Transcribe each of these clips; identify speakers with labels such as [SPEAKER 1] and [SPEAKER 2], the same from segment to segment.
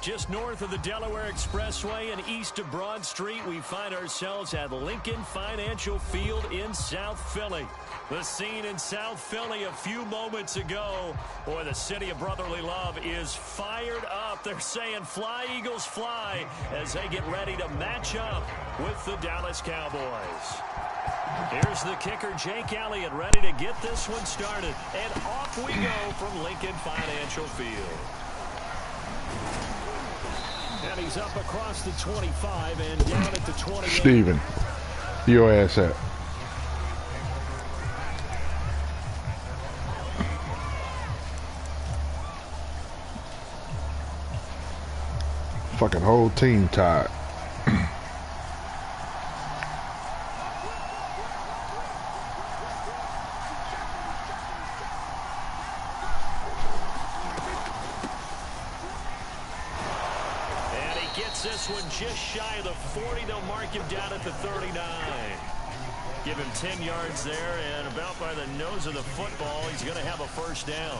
[SPEAKER 1] Just north of the Delaware Expressway and east of Broad Street, we find ourselves at Lincoln Financial Field in South Philly. The scene in South Philly a few moments ago. Boy, the city of brotherly love is fired up. They're saying, "Fly, Eagles, fly," as they get ready to match up with the Dallas Cowboys. Here's the kicker, Jake Elliott, ready to get this one started. And off we go from Lincoln Financial Field. And he's up across the 25 and down at the 28.
[SPEAKER 2] Steven, your ass up. Fucking whole team tired.
[SPEAKER 1] This one just shy of the 40. They'll mark him down at the 39. Give him 10 yards there, and about by the nose of the football, he's going to have a first down.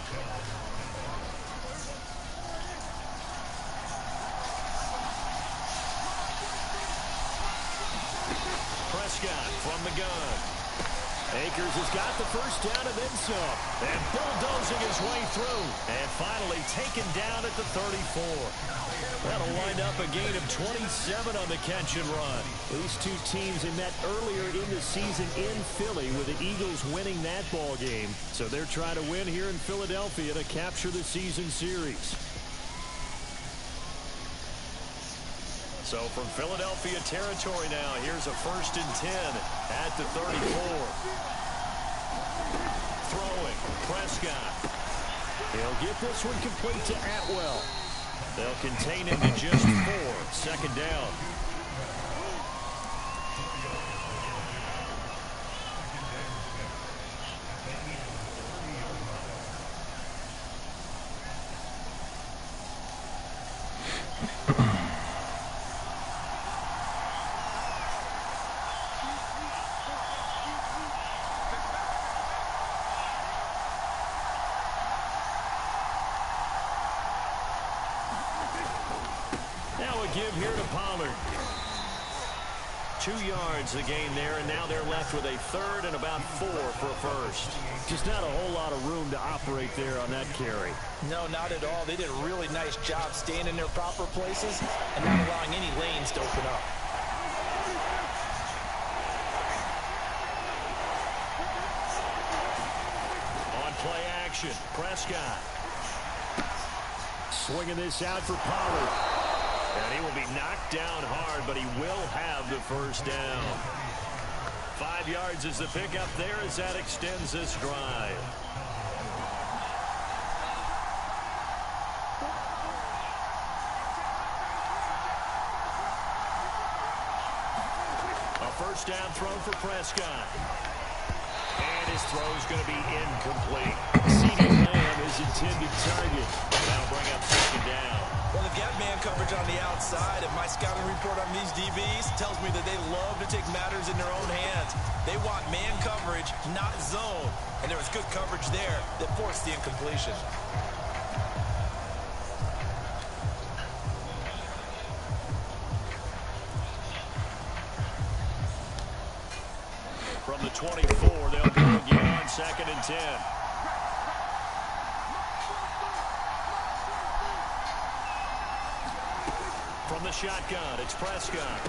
[SPEAKER 1] Prescott from the gun. Akers has got the first down and then some. And bulldozing his way through. And finally taken down at the 34. That'll wind up a gain of 27 on the catch and run. These two teams had met earlier in the season in Philly, with the Eagles winning that ball game. So they're trying to win here in Philadelphia to capture the season series. So from Philadelphia territory now, here's a 1st and 10 at the 34. Throwing, Prescott. He'll get this one complete to Atwell. They'll contain him to just 4. Second down. Give here to Pollard. 2 yards the gain there, and now they're left with a 3rd and about 4 for a first. Just not a whole lot of room to operate there on that carry.
[SPEAKER 3] No, not at all. They did a really nice job staying in their proper places and not allowing any lanes to open up.
[SPEAKER 1] On play action, Prescott. Swinging this out for Pollard. And he will be knocked down hard, but he will have the first down. 5 yards is the pickup there as that extends this drive. A first down throw for Prescott. And his throw is going to be incomplete. CeeDee Lamb is intended target. That'll bring up second down.
[SPEAKER 3] Well, they've got man coverage on the outside, and my scouting report on these DBs tells me that they love to take matters in their own hands. They want man coverage, not zone. And there was good coverage there that forced the incompletion.
[SPEAKER 1] From the 24, they'll go again on 2nd and 10. From the shotgun, it's Prescott.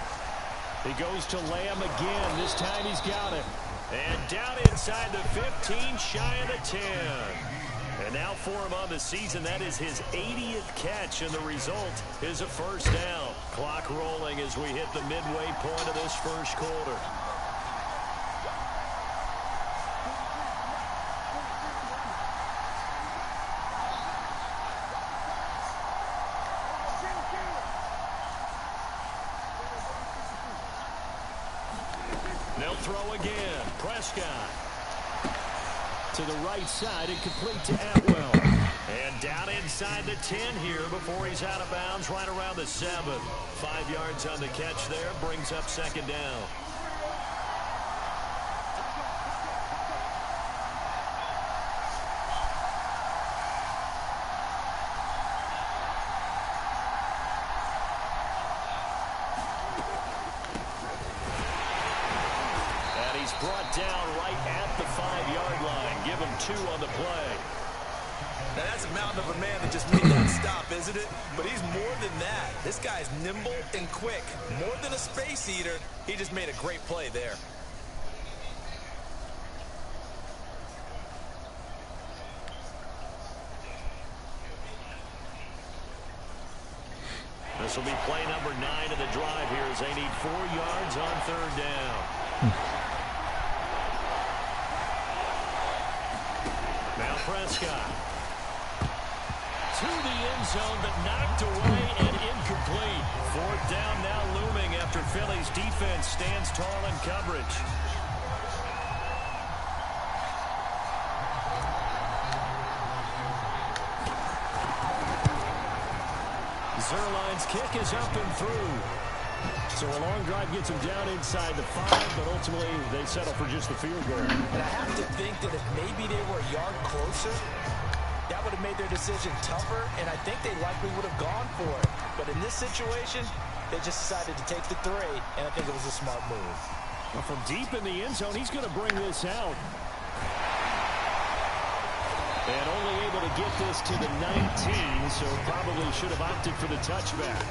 [SPEAKER 1] He goes to Lamb again. This time he's got it. And down inside the 15, shy of the 10. And now for him on the season, that is his 80th catch, and the result is a first down. Clock rolling as we hit the midway point of this first quarter. They'll throw again. Prescott. To the right side and complete to Atwell. And down inside the 10 here before he's out of bounds, right around the 7. 5 yards on the catch there, brings up second down. brought down right at the 5-yard line. Give him 2 on the play.
[SPEAKER 3] Now that's a mountain of a man that just made that stop, isn't it? But he's more than that. This guy's nimble and quick. More than a space eater, he just made a great play there.
[SPEAKER 1] This will be play number 9 of the drive here as they need 4 yards on 3rd down. Now Prescott. To the end zone, but knocked away and incomplete. 4th down now looming after Philly's defense stands tall in coverage. Zerline's kick is up and through. So a long drive gets them down inside the 5, but ultimately they settle for just the field goal.
[SPEAKER 3] And I have to think that if maybe they were a yard closer, that would have made their decision tougher, and I think they likely would have gone for it. But in this situation, they just decided to take the 3, and I think it was a smart move.
[SPEAKER 1] Well, from deep in the end zone, he's going to bring this out. And only able to get this to the 19, so probably should have opted for the touchback.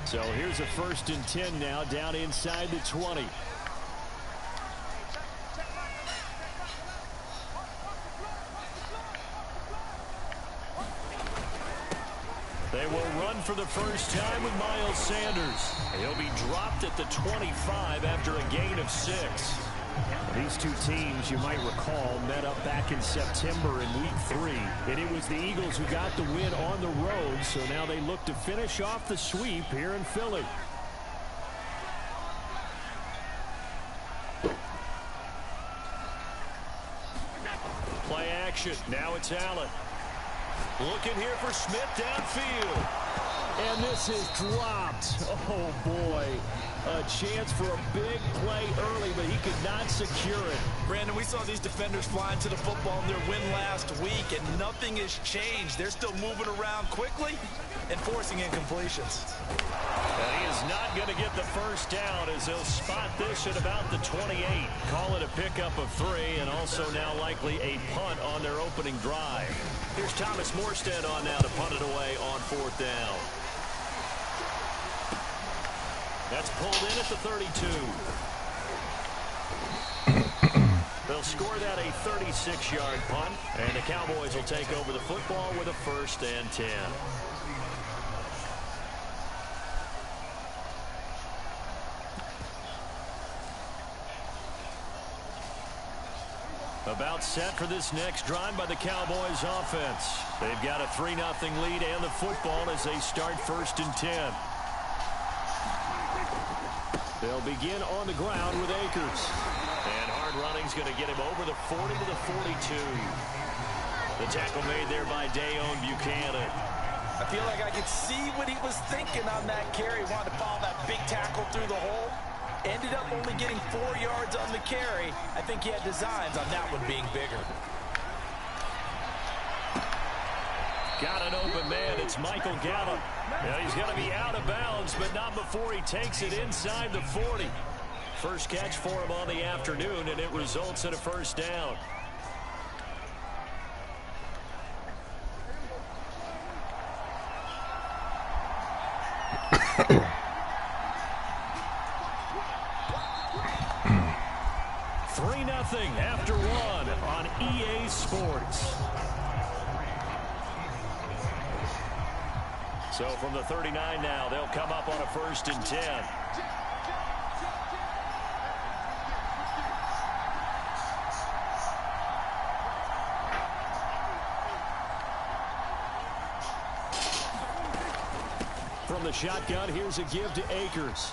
[SPEAKER 1] So here's a 1st and 10 now, down inside the 20. They will run for the first time with Miles Sanders. He'll be dropped at the 25 after a gain of 6. These two teams, you might recall, met up back in September in Week 3. And it was the Eagles who got the win on the road, so now they look to finish off the sweep here in Philly. Play action. Now it's Allen. Looking here for Smith downfield. And this is dropped. Oh, boy. A chance for a big play early, but he could not secure it.
[SPEAKER 3] Brandon, we saw these defenders flying to the football in their win last week, and nothing has changed. They're still moving around quickly and forcing incompletions.
[SPEAKER 1] And he is not going to get the first down as they'll spot this at about the 28. Call it a pickup of 3, and also now likely a punt on their opening drive. Here's Thomas Morstead on now to punt it away on 4th down. That's pulled in at the 32. They'll score that a 36-yard punt, and the Cowboys will take over the football with a 1st and 10. About set for this next drive by the Cowboys offense. They've got a 3-0 lead and the football as they start 1st and 10. They'll begin on the ground with Akers. And hard running's going to get him over the 40 to the 42. The tackle made there by Dayon Buchanan.
[SPEAKER 3] I feel like I could see what he was thinking on that carry. Wanted to follow that big tackle through the hole. Ended up only getting 4 yards on the carry. I think he had designs on that one being bigger.
[SPEAKER 1] Got an open man. It's Michael Gallup. Yeah, he's going to be out of bounds, but not before he takes it inside the 40. First catch for him on the afternoon, and it results in a 1st down. Nothing after 1 on EA Sports. So from the 39 now, they'll come up on a 1st and 10. From the shotgun, here's a give to Akers.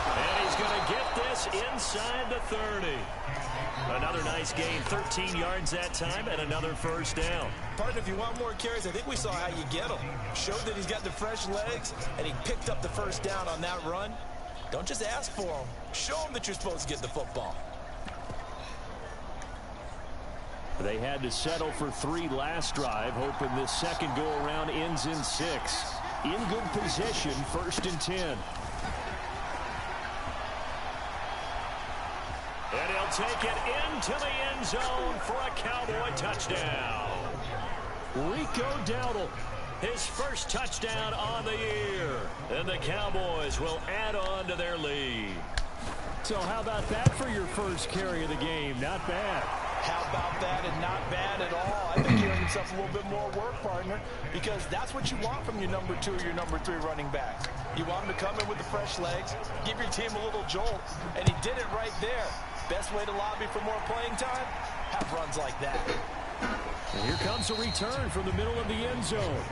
[SPEAKER 1] And he's going to get this inside the 30. Another nice gain, 13 yards that time, and another 1st down.
[SPEAKER 3] Partner, if you want more carries, I think we saw how you get them. Showed that he's got the fresh legs, and he picked up the 1st down on that run. Don't just ask for them. Show them that you're supposed to get the football.
[SPEAKER 1] They had to settle for 3 last drive, hoping this second go-around ends in 6. In good position, 1st and 10. And he'll take it into the end zone for a Cowboy touchdown. Rico Dowdle, his first touchdown on the year. And the Cowboys will add on to their lead. So how about that for your first carry of the game? Not bad.
[SPEAKER 3] How about that, and not bad at all. I think he earned himself a little bit more work, partner, because that's what you want from your number 2 or your number 3 running backs. You want him to come in with the fresh legs, give your team a little jolt, and he did it right there. Best way to lobby for more playing time? Have runs like that.
[SPEAKER 1] And here comes a return from the middle of the end zone.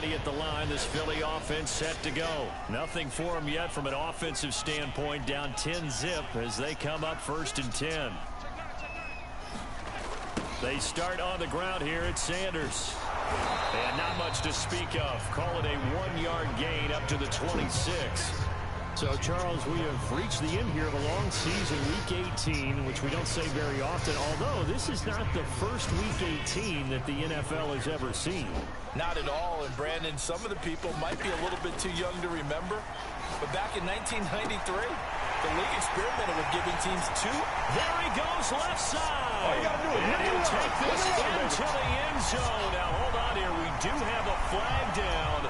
[SPEAKER 1] At the line, this Philly offense set to go. Nothing for them yet from an offensive standpoint. Down 10-zip as they come up 1st and 10. They start on the ground here at Sanders. And not much to speak of. Call it a 1-yard gain up to the 26. So, Charles, we have reached the end here of a long season, Week 18, which we don't say very often, although this is not the first Week 18 that the NFL has ever seen.
[SPEAKER 3] Not at all, and Brandon, some of the people might be a little bit too young to remember, but back in 1993, the league experimented with giving teams 2.
[SPEAKER 1] There he goes, left side.
[SPEAKER 3] All you got to do is
[SPEAKER 1] and he'll take this into the end zone. Now, hold on here. We do have a flag down.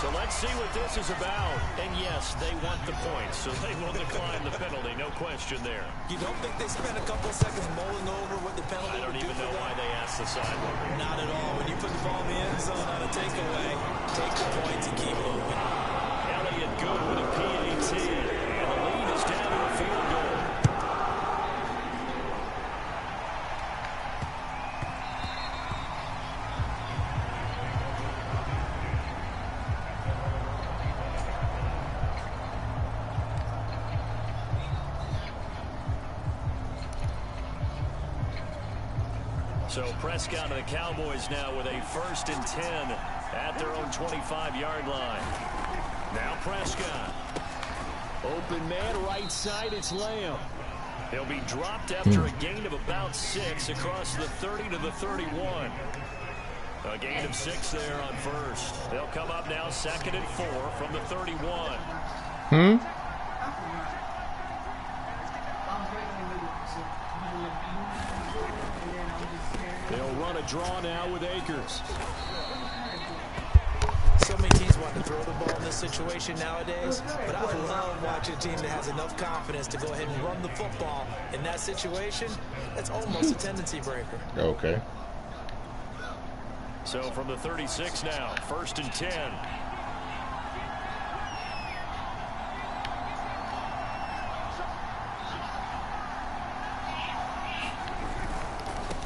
[SPEAKER 1] So let's see what this is about. And yes, they want the points, so they will decline the penalty. No question there.
[SPEAKER 3] You don't think they spent a couple seconds mulling over what the penalty
[SPEAKER 1] I don't even know why they asked the sideline.
[SPEAKER 3] Not at all. When you put the ball in the end zone on a takeaway, take the points and keep moving.
[SPEAKER 1] Elliott good with a PAT. And the lead is down to a field goal. So Prescott and the Cowboys now with a 1st and 10 at their own 25-yard line. Now Prescott. Open man, right side, it's Lamb. He'll be dropped after a gain of about 6 across the 30 to the 31. A gain of 6 there on 1st. They'll come up now 2nd and 4 from the 31. They'll run a draw now with Akers.
[SPEAKER 3] So many teams want to throw the ball in this situation nowadays, but I love watching a team that has enough confidence to go ahead and run the football. In that situation, that's almost a tendency breaker.
[SPEAKER 2] Okay.
[SPEAKER 1] So from the 36 now, 1st and 10.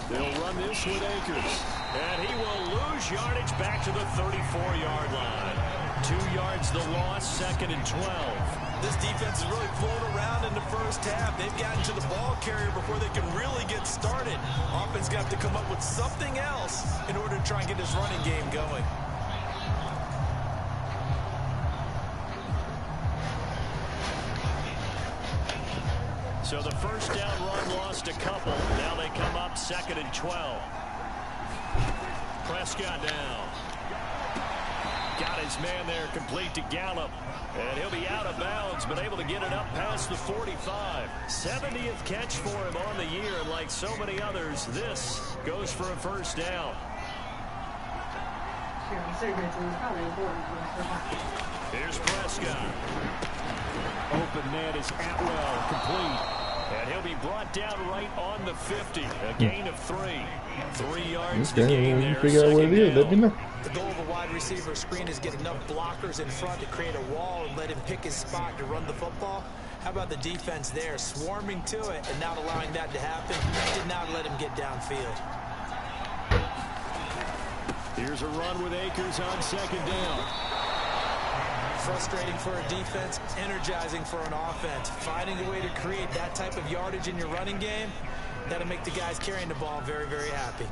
[SPEAKER 1] They'll run this with Akers. And he will lose yardage back to the 34-yard line. 2 yards the loss, 2nd and 12.
[SPEAKER 3] This defense is really floating around in the first half. They've gotten to the ball carrier before they can really get started. Offense got to come up with something else in order to try and get this running game going.
[SPEAKER 1] So the first down run lost a couple. Now they come up 2nd and 12. Prescott down. Got his man there complete to Gallup. And he'll be out of bounds, but able to get it up past the 45. 70th catch for him on the year, and like so many others, this goes for a first down. Here's Prescott. Open man is Atwell, complete. And he'll be brought down right on the 50. A gain of 3. 3 yards to gain there.
[SPEAKER 2] Figure out what it is. Let me know.
[SPEAKER 3] The goal of a wide receiver screen is get enough blockers in front to create a wall and let him pick his spot to run the football. How about the defense there, swarming to it and not allowing that to happen? Did not let him get downfield.
[SPEAKER 1] Here's a run with Akers on 2nd down.
[SPEAKER 3] Frustrating for a defense, energizing for an offense. Finding a way to create that type of yardage in your running game, That'll make the guys carrying the ball very, very happy.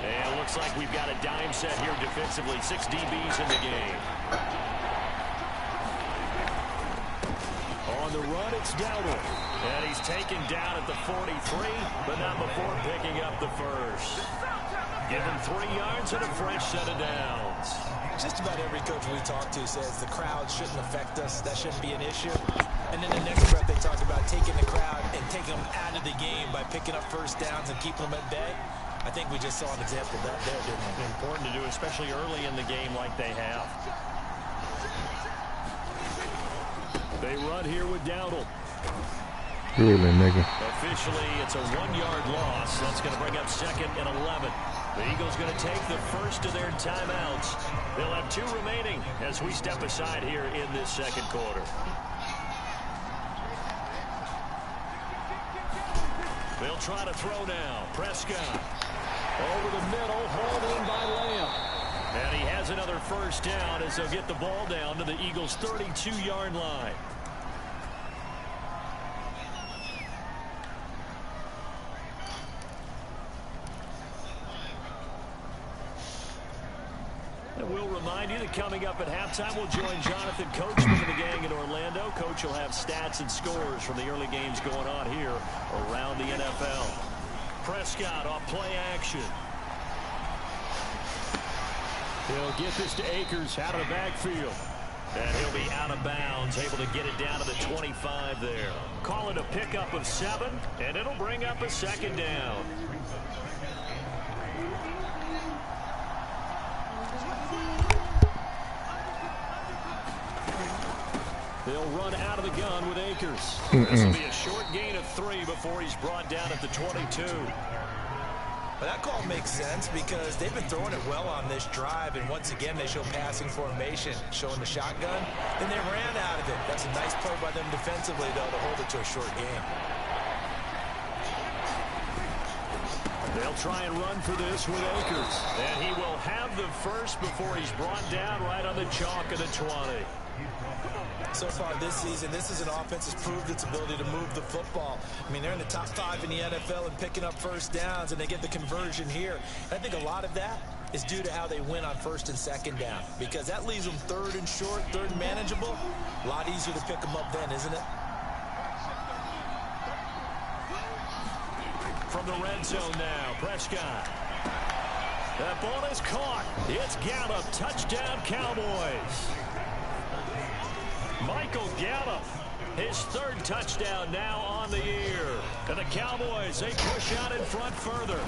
[SPEAKER 1] And it looks like we've got a dime set here defensively. 6 DBs in the game. On the run, it's Dowdle. And he's taken down at the 43, but not before picking up the first. Give him 3 yards and a fresh set of downs.
[SPEAKER 3] Just about every coach we talk to says the crowd shouldn't affect us. That shouldn't be an issue. And then the next breath they talk about taking the crowd and taking them out of the game by picking up first downs and keeping them at bay. I think we just saw an example of that there, didn't we?
[SPEAKER 1] Important to do, especially early in the game like they have. They run here with Dowdle.
[SPEAKER 2] Really, nigga.
[SPEAKER 1] Officially, it's a 1-yard loss. That's going to bring up 2nd and 11. The Eagles going to take the first of their timeouts. They'll have 2 remaining as we step aside here in this second quarter. They'll try to throw now. Prescott. Over the middle, hauled in by Lamb. And he has another first down as they'll get the ball down to the Eagles' 32-yard line. And we'll remind you that coming up at halftime, we'll join Jonathan Coachman and the gang in Orlando. Coach will have stats and scores from the early games going on here around the NFL. Prescott off play action. He'll get this to Akers out of the backfield. And he'll be out of bounds, able to get it down to the 25 there. Call it a pickup of 7, and it'll bring up a 2nd down. They'll run out of the gun with Akers. This will be a short gain of 3 before he's brought down at the 22.
[SPEAKER 3] Well, that call makes sense because they've been throwing it well on this drive, and once again they show passing formation, showing the shotgun. Then they ran out of it. That's a nice play by them defensively, though, to hold it to a short gain.
[SPEAKER 1] They'll try and run for this with Akers. And he will have the first before he's brought down right on the chalk of the 20.
[SPEAKER 3] So far this season, this is an offense that's proved its ability to move the football. I mean, they're in the top 5 in the NFL and picking up first downs, and they get the conversion here. And I think a lot of that is due to how they win on 1st and 2nd down, because that leaves them 3rd and short, 3rd and manageable. A lot easier to pick them up then, isn't it?
[SPEAKER 1] From the red zone now, Prescott. That ball is caught. It's Gallup. Touchdown, Cowboys. Michael Gallup, his 3rd touchdown now on the year. And the Cowboys, they push out in front further.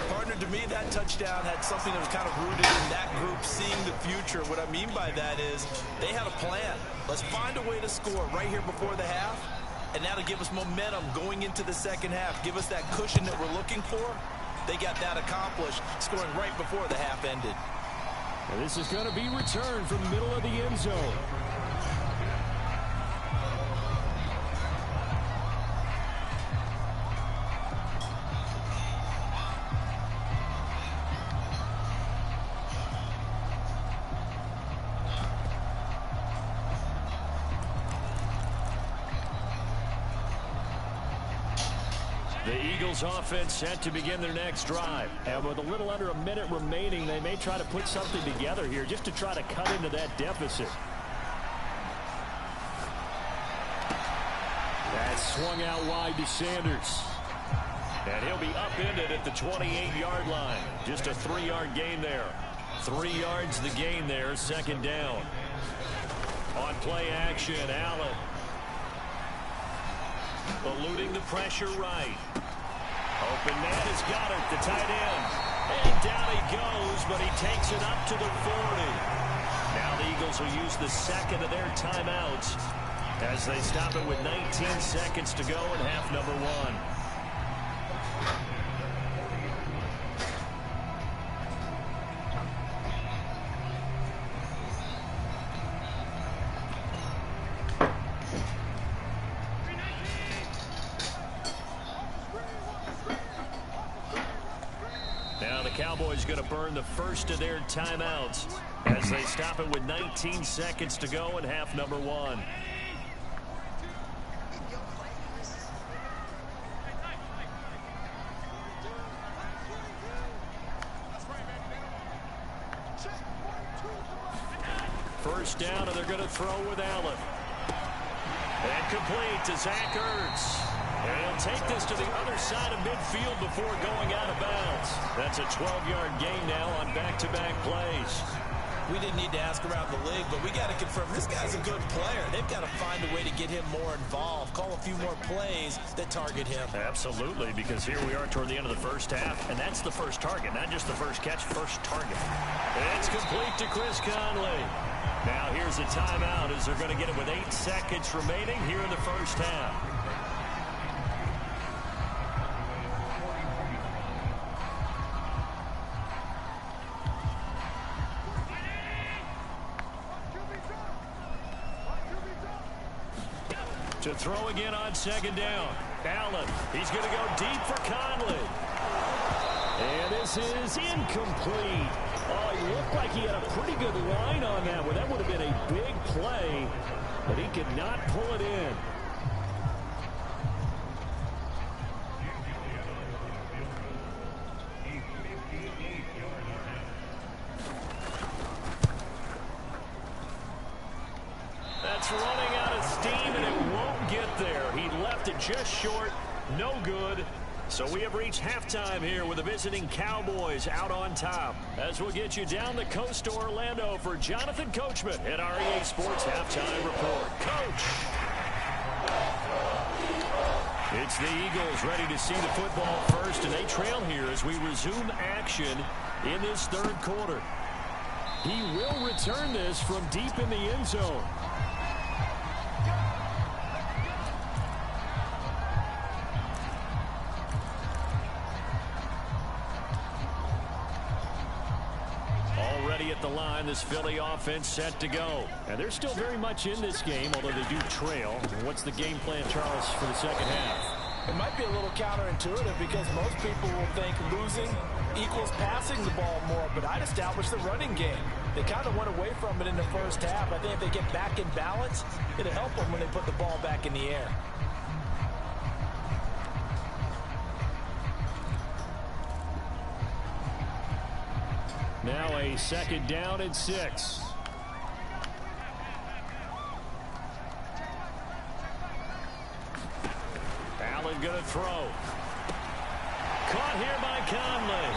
[SPEAKER 3] Partner, to me, that touchdown had something that was kind of rooted in that group seeing the future. What I mean by that is they had a plan. Let's find a way to score right here before the half, and that'll give us momentum going into the 2nd half. Give us that cushion that we're looking for. They got that accomplished, scoring right before the half ended.
[SPEAKER 1] And this is going to be returned from the middle of the end zone. The Eagles offense set to begin their next drive. And with a little under a minute remaining, they may try to put something together here just to try to cut into that deficit. That's swung out wide to Sanders. And he'll be upended at the 28-yard line. Just a 3-yard gain there. 3 yards the gain there, 2nd down. On play action, Allen. Eluding the pressure right. Open man has got it, the tight end. And down he goes, but he takes it up to the 40. Now the Eagles will use the 2nd of their timeouts as they stop it with 19 seconds to go in half number 1. Cowboys going to burn the first of their timeouts as they stop it with 19 seconds to go in half number one. First down, and they're going to throw with Allen. And complete to Zach Ertz. And he'll take this to the other side of midfield before going out of bounds. That's a 12-yard gain now on back-to-back plays.
[SPEAKER 3] We didn't need to ask around the league, but we got to confirm this guy's a good player. They've got to find a way to get him more involved, call a few more plays that target him.
[SPEAKER 1] Absolutely, because here we are toward the end of the first half, and that's the first target, not just the first catch, first target. It's complete to Chris Conley. Now here's a timeout as they're going to get it with 8 seconds remaining here in the first half. To throw again on second down. Allen, he's going to go deep for Conley. And this is incomplete. Oh, he looked like he had a pretty good line on that one. That would have been a big play, but he could not pull it in. That's running out of steam, and it won't get there. He left it just short. No good. So we have reached halftime here with the visiting Cowboys out on top. As we'll get you down the coast to Orlando for Jonathan Coachman at our EA Sports Halftime Report. Coach! It's the Eagles ready to see the football first, and they trail here as we resume action in this third quarter. He will return this from deep in the end zone. At the line, this Philly offense set to go. And they're still very much in this game, although they do trail. What's the game plan, Charles, for the second half?
[SPEAKER 4] It might be a little counterintuitive because most people will think losing equals passing the ball more, but I'd establish the running game. They kind of went away from it in the first half. I think if they get back in balance, it'll help them when they put the ball back in the air.
[SPEAKER 1] Now a second down and 6. Allen going to throw. Caught here by Conley.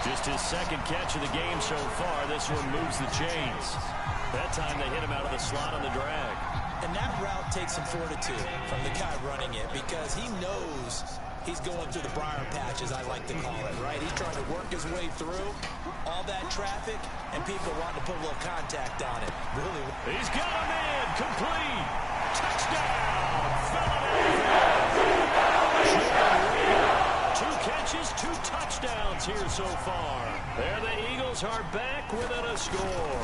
[SPEAKER 1] Just his second catch of the game so far. This one moves the chains. That time they hit him out of the slot on the drag.
[SPEAKER 3] And that route takes some fortitude from the guy running it because he knows he's going through the briar patch, as I like to call it, right? He's trying to work his way through all that traffic, and people want to put a little contact on it. Really.
[SPEAKER 1] He's got a man. Complete. Touchdown. Philadelphia. 2 catches, 2 touchdowns here so far. There the Eagles are back within a score.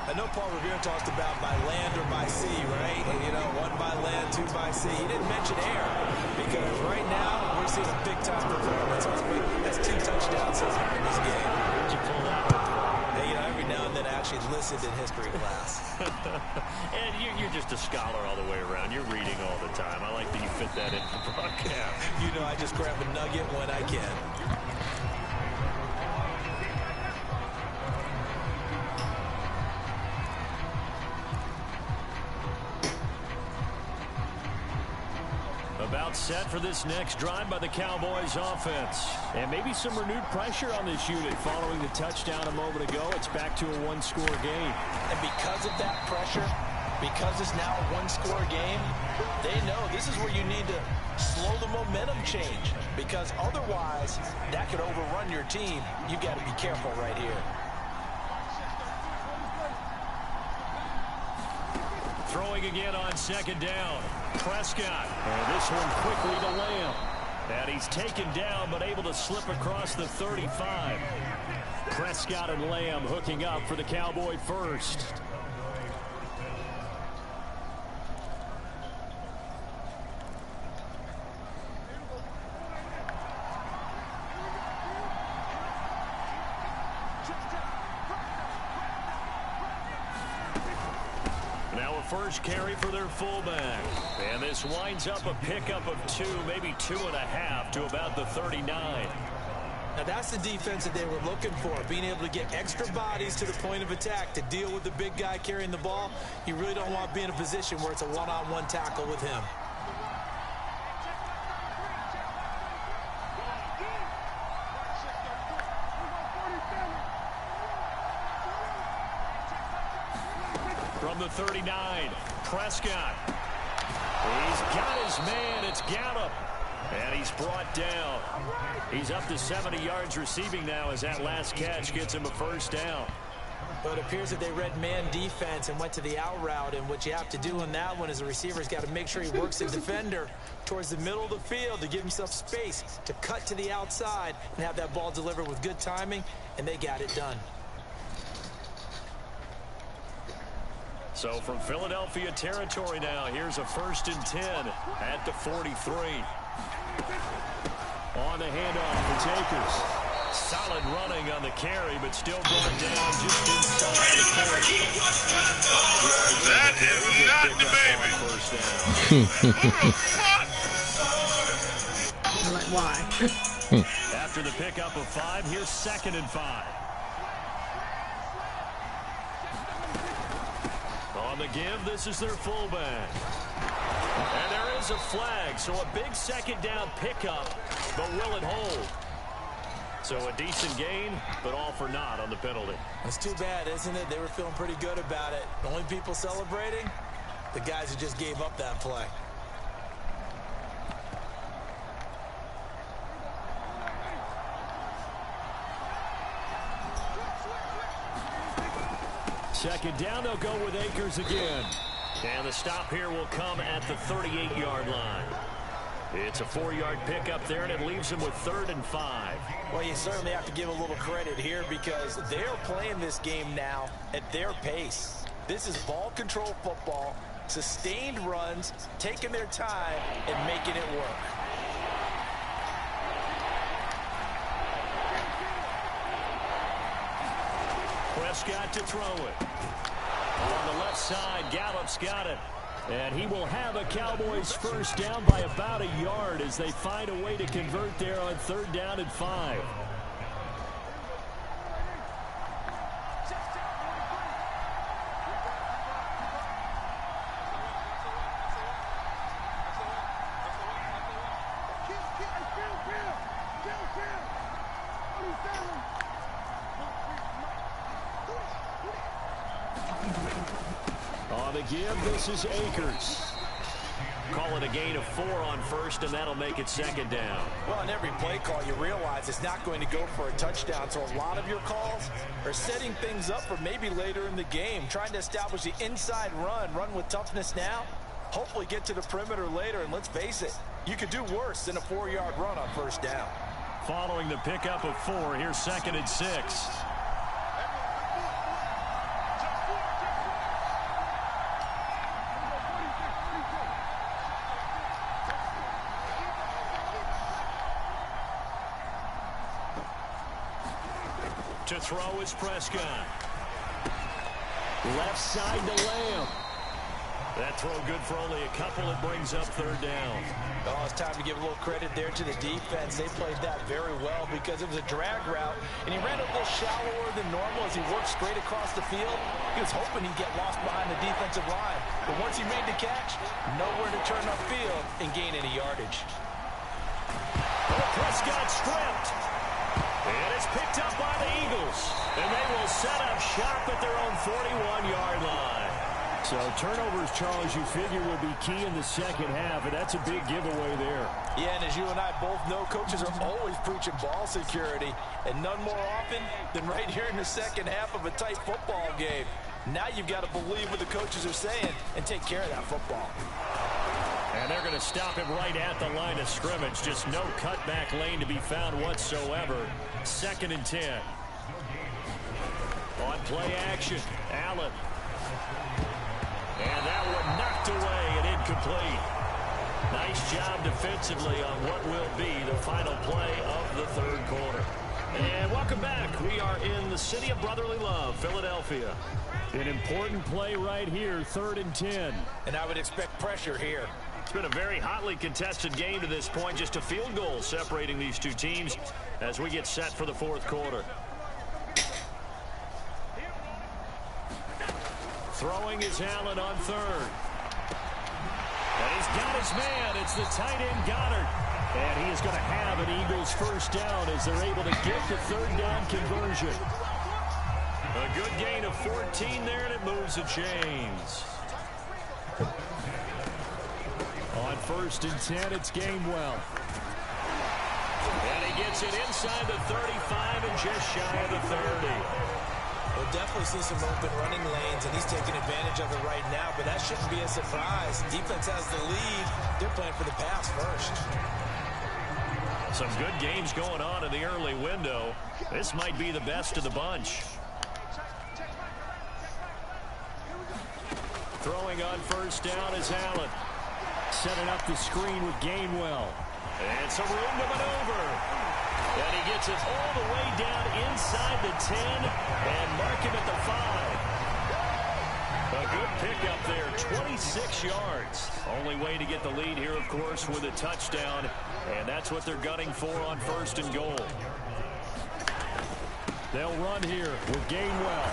[SPEAKER 3] I know Paul Revere talked about by land or by sea, right? And, you know, 1 by land, 2 by sea. He didn't mention air because right now we're seeing a big-time performance. That's 2 touchdowns so far in this game.
[SPEAKER 1] Where'd you pull that one from?
[SPEAKER 3] Hey, you know, every now and then I actually listened in history class.
[SPEAKER 1] And you're just a scholar all the way around. You're reading all the time. I like that you fit that in the broadcast.
[SPEAKER 3] You know, I just grab a nugget when I can.
[SPEAKER 1] About set for this next drive by the Cowboys offense. And maybe some renewed pressure on this unit following the touchdown a moment ago. It's back to a 1-score game.
[SPEAKER 4] And because of that pressure, because it's now a 1-score game, they know this is where you need to slow the momentum change. Because otherwise, that could overrun your team. You've got to be careful right here.
[SPEAKER 1] Throwing again on second down. Prescott. And this one quickly to Lamb. And he's taken down but able to slip across the 35. Prescott and Lamb hooking up for the Cowboy first. first carry for their fullback. And this winds up a pickup of 2, maybe 2.5 to about the 39.
[SPEAKER 4] Now that's the defense that they were looking for, being able to get extra bodies to the point of attack to deal with the big guy carrying the ball. You really don't want to be in a position where it's a one-on-one tackle with him.
[SPEAKER 1] From the 39, Prescott. He's got his man. It's Gallup. And he's brought down. He's up to 70 yards receiving now as that last catch gets him a first down.
[SPEAKER 4] But it appears that they read man defense and went to the out route. And what you have to do on that one is the receiver's got to make sure he works the defender towards the middle of the field to give himself space to cut to the outside and have that ball delivered with good timing. And they got it done.
[SPEAKER 1] So from Philadelphia territory now, here's a 1st and 10 at the 43. On the handoff, it's Akers. Solid running on the carry, but still going down just inside the 40.
[SPEAKER 5] That is not the baby.
[SPEAKER 6] Like, why?
[SPEAKER 1] After the pickup of 5, here's 2nd and 5. On the give, this is their fullback. And there is a flag, so a big 2nd down pickup, but will it hold? So a decent gain, but all for naught on the penalty.
[SPEAKER 4] It's too bad, isn't it? They were feeling pretty good about it. The only people celebrating, the guys who just gave up that play.
[SPEAKER 1] Second down, they'll go with Akers again. And the stop here will come at the 38-yard line. It's a 4-yard pickup there, and it leaves them with 3rd and 5.
[SPEAKER 4] Well, you certainly have to give a little credit here because they're playing this game now at their pace. This is ball control football, sustained runs, taking their time and making it work.
[SPEAKER 1] Prescott to throw it. On the left side, Gallup's got it. And he will have a Cowboys first down by about a yard as they find a way to convert there on 3rd down and 5. On the give, this is Akers. Call it a gain of 4 on 1st, and that'll make it 2nd down.
[SPEAKER 4] Well, on every play call, you realize it's not going to go for a touchdown, so a lot of your calls are setting things up for maybe later in the game, trying to establish the inside run with toughness now, hopefully get to the perimeter later, and let's face it, you could do worse than a 4-yard run on 1st down.
[SPEAKER 1] Following the pickup of 4, here's 2nd and 6. To throw is Prescott. Left side to Lamb. That throw good for only a couple. It brings up 3rd down.
[SPEAKER 4] Oh, it's time to give a little credit there to the defense. They played that very well because it was a drag route, and he ran a little shallower than normal as he worked straight across the field. He was hoping he'd get lost behind the defensive line. But once he made the catch, nowhere to turn upfield and gain any yardage.
[SPEAKER 1] Oh, Prescott stripped. And it's picked up by the Eagles. And they will set up shop at their own 41-yard line. So turnovers, Charles, you figure will be key in the second half, and that's a big giveaway there.
[SPEAKER 4] Yeah, and as you and I both know, coaches are always preaching ball security, and none more often than right here in the second half of a tight football game. Now you've got to believe what the coaches are saying and take care of that football.
[SPEAKER 1] And they're going to stop him right at the line of scrimmage. Just no cutback lane to be found whatsoever. 2nd and 10. On play action, Allen. And that one knocked away and incomplete. Nice job defensively on what will be the final play of the 3rd quarter. And welcome back. We are in the city of brotherly love, Philadelphia. An important play right here, 3rd and 10.
[SPEAKER 4] And I would expect pressure here.
[SPEAKER 1] It's been a very hotly contested game to this point. Just a field goal separating these two teams as we get set for the 4th quarter. Throwing is Allen on 3rd. And he's got his man. It's the tight end Goddard. And he is going to have an Eagles first down as they're able to get the 3rd down conversion. A good gain of 14 there, and it moves the chains. On 1st and 10, it's Gainwell. And he gets it inside the 35 and just shy of the 30.
[SPEAKER 4] We'll definitely see some open running lanes, and he's taking advantage of it right now, but that shouldn't be a surprise. Defense has the lead. They're playing for the pass first.
[SPEAKER 1] Some good games going on in the early window. This might be the best of the bunch. Throwing on 1st down is Allen. Setting up the screen with Gainwell. And some room to maneuver. And he gets it all the way down inside the 10 and mark him at the 5. A good pickup there, 26 yards. Only way to get the lead here, of course, with a touchdown. And that's what they're gunning for on 1st and goal. They'll run here with Gainwell.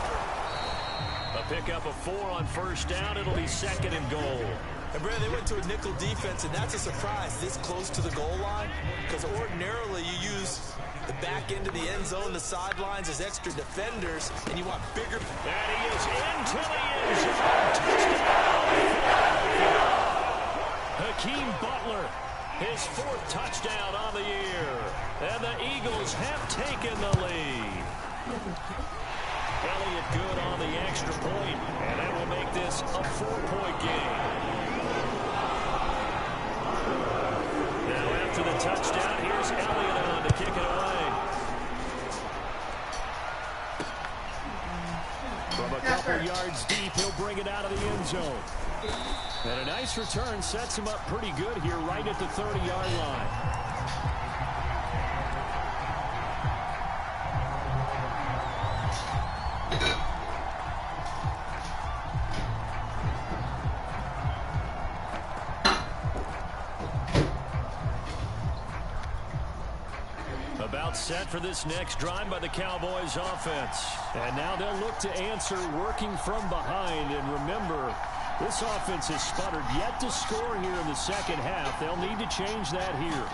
[SPEAKER 1] A pickup of 4 on 1st down. It'll be 2nd and goal.
[SPEAKER 4] And Brad, they went to a nickel defense, and that's a surprise this close to the goal line, because ordinarily you use the back end of the end zone, the sidelines as extra defenders, and you want bigger.
[SPEAKER 1] And he is into the end zone. Touchdown. Hakeem Butler, his 4th touchdown on the year. And the Eagles have taken the lead. Elliott good on the extra point, and that will make this a 4-point game. Now after the touchdown, here's Elliott on to kick it away. From a couple yards deep, he'll bring it out of the end zone. And a nice return sets him up pretty good here right at the 30-yard line. About set for this next drive by the Cowboys offense. And now they'll look to answer working from behind. And remember, this offense has sputtered yet to score here in the 2nd half. They'll need to change that here.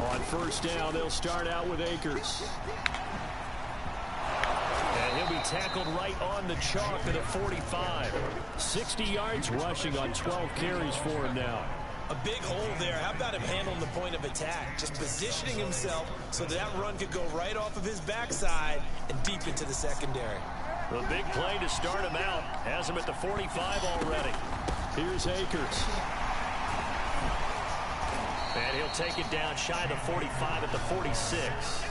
[SPEAKER 1] On 1st down, they'll start out with Akers. And he'll be tackled right on the chalk at a 45. 60 yards rushing on 12 carries for him now.
[SPEAKER 4] A big hole there. How about him handling the point of attack? Just positioning himself so that run could go right off of his backside and deep into the secondary.
[SPEAKER 1] The big play to start him out. Has him at the 45 already. Here's Akers. And he'll take it down shy of the 45 at the 46.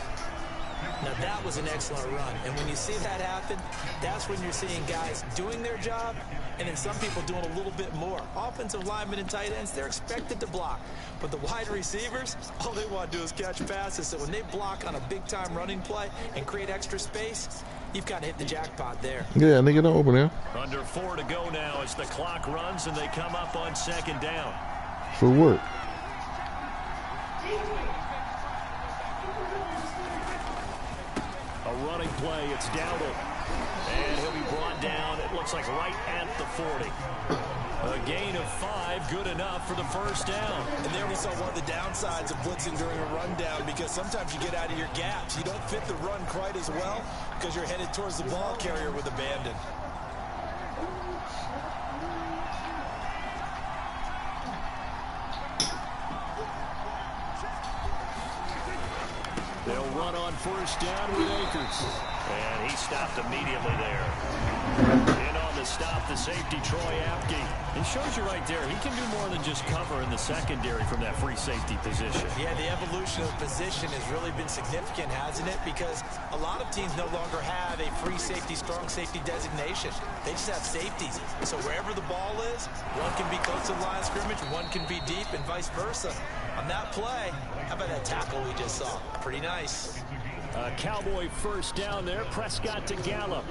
[SPEAKER 4] Now that was an excellent run. And when you see that happen, that's when you're seeing guys doing their job and then some people doing a little bit more. Offensive linemen and tight ends, they're expected to block. But the wide receivers, all they want to do is catch passes. So when they block on a big-time running play and create extra space, you've got to hit the jackpot there.
[SPEAKER 2] Yeah, nigga, don't open there.
[SPEAKER 1] Under 4 to go now as the clock runs and they come up on 2nd down.
[SPEAKER 2] For work.
[SPEAKER 1] A running play, it's Dowdle. And he'll be brought down, it looks like right at the 40. A gain of 5, good enough for the first down.
[SPEAKER 4] And there we saw one of the downsides of blitzing during a rundown, because sometimes you get out of your gaps. You don't fit the run quite as well because you're headed towards the ball carrier with abandon.
[SPEAKER 1] They'll run on first down with Akers. And he stopped immediately there. And on the stop, the safety, Troy Apke. It shows you right there, he can do more than just cover in the secondary from that free safety position.
[SPEAKER 4] Yeah, the evolution of position has really been significant, hasn't it? Because a lot of teams no longer have a free safety, strong safety designation. They just have safeties. So wherever the ball is, one can be close to the line of scrimmage, one can be deep, and vice versa. On that play, how about that tackle we just saw? Pretty nice.
[SPEAKER 1] A Cowboy first down there. Prescott to Gallup.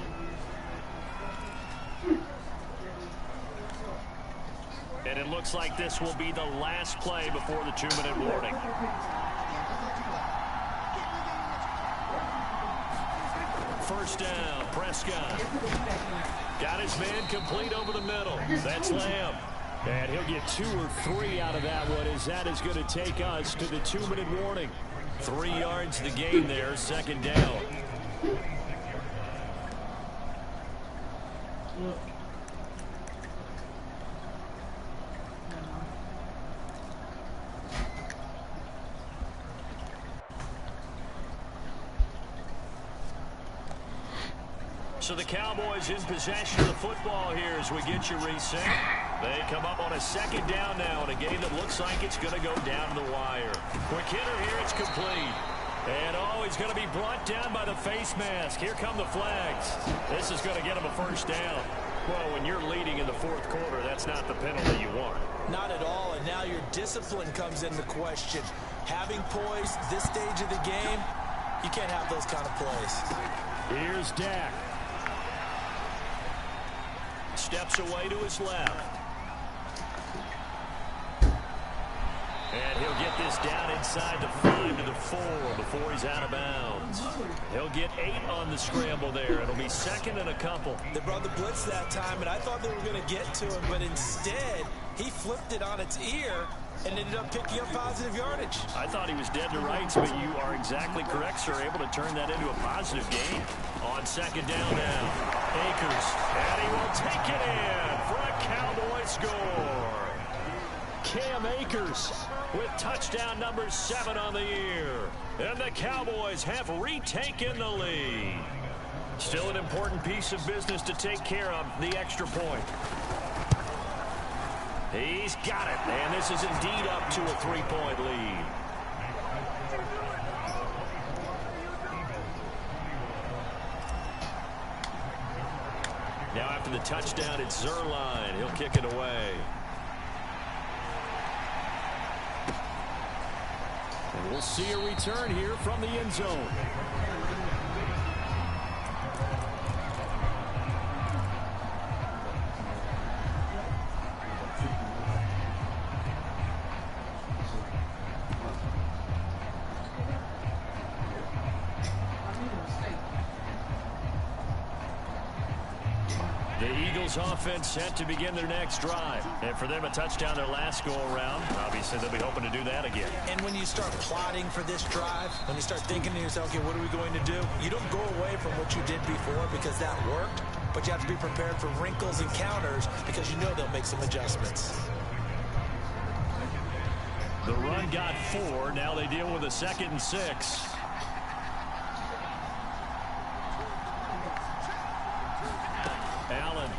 [SPEAKER 1] And it looks like this will be the last play before the 2-minute warning. First down, Prescott. Got his man complete over the middle. That's Lamb. And he'll get 2 or 3 out of that one, as that is going to take us to the 2-minute warning. 3 yards the gain there, second down. So the Cowboys in possession of the football here as we get you reset. They come up on a second down now in a game that looks like it's going to go down to the wire. Quick hitter here, it's complete. And he's going to be brought down by the face mask. Here come the flags. This is going to get him a first down. Well, when you're leading in the fourth quarter, that's not the penalty you want.
[SPEAKER 4] Not at all, and now your discipline comes into question. Having poise this stage of the game, you can't have those kind of plays.
[SPEAKER 1] Here's Dak. Steps away to his left. And he'll get this down inside the 5 to the 4 before he's out of bounds. He'll get 8 on the scramble there. It'll be second and a couple.
[SPEAKER 4] They brought the blitz that time, and I thought they were going to get to him, but instead he flipped it on its ear and ended up picking up positive yardage.
[SPEAKER 1] I thought he was dead to rights, but you are exactly correct, sir. Able to turn that into a positive gain. On second down now, Akers, and he will take it in for a Cowboy score. Cam Akers with touchdown number 7 on the year. And the Cowboys have retaken the lead. Still an important piece of business to take care of, the extra point. He's got it, and this is indeed up to a 3-point lead. Now after the touchdown, it's Zerline. He'll kick it away. And we'll see a return here from the end zone. Offense set to begin their next drive. And for them, a touchdown their last go-around. Obviously, they'll be hoping to do that again.
[SPEAKER 4] And when you start plotting for this drive, when you start thinking to yourself, okay, what are we going to do? You don't go away from what you did before because that worked, but you have to be prepared for wrinkles and counters because you know they'll make some adjustments.
[SPEAKER 1] The run got 4. Now they deal with a 2nd and 6. Allen.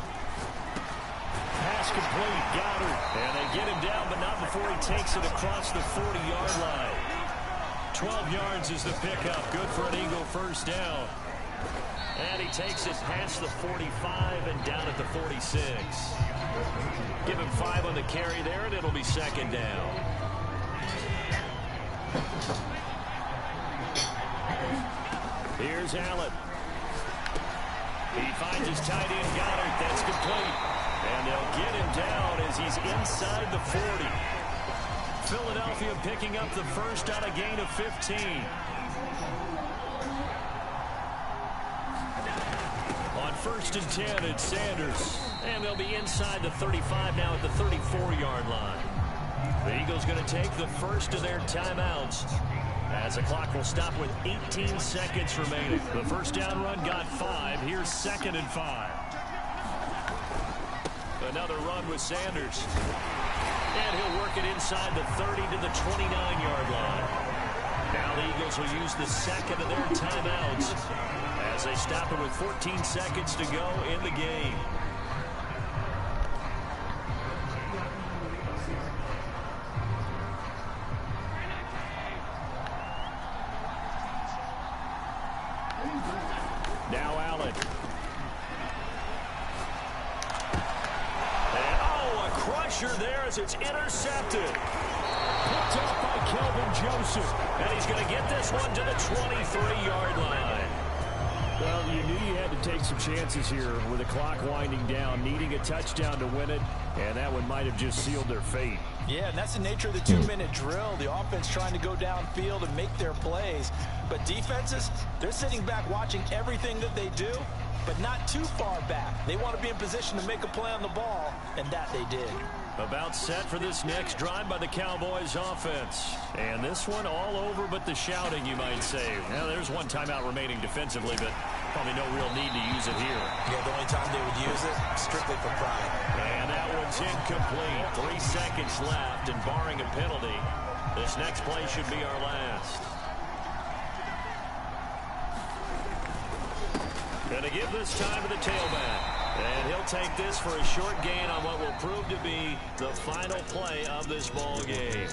[SPEAKER 1] Pass complete. Goddard. And they get him down, but not before he takes it across the 40-yard line. 12 yards is the pickup. Good for an Eagle first down. And he takes it past the 45 and down at the 46. Give him 5 on the carry there, and it'll be second down. Here's Allen. He finds his tight end, Goddard. That's complete. And they'll get him down as he's inside the 40. Philadelphia picking up the first on a gain of 15. On 1st and 10, it's Sanders. And they'll be inside the 35 now at the 34-yard line. The Eagles going to take the first of their timeouts, as the clock will stop with 18 seconds remaining. The first down run got 5. Here's 2nd and 5. Another run with Sanders. And he'll work it inside the 30 to the 29-yard line. Now the Eagles will use the second of their timeouts as they stop it with 14 seconds to go in the game. Now Allen. And a crusher there as it's intercepted. Picked up by Kelvin Joseph. And he's going to get this one to the 23-yard line.
[SPEAKER 4] Well, you knew you had to take some chances here with the clock winding down, needing a touchdown to win it, and that one might have just sealed their fate.
[SPEAKER 3] Yeah, and that's the nature of the 2-minute drill. The offense trying to go downfield and make their plays. But defenses, they're sitting back watching everything that they do, but not too far back. They want to be in position to make a play on the ball, and that they did.
[SPEAKER 1] About set for this next drive by the Cowboys offense. And this one all over but the shouting, you might say. Now, there's one timeout remaining defensively, but probably no real need to use it here.
[SPEAKER 3] Yeah, the only time they would use it, strictly for pride.
[SPEAKER 1] And that one's incomplete. 3 seconds left, and barring a penalty, this next play should be our last. Going to give this time to the tailback. And he'll take this for a short gain on what will prove to be the final play of this ball game.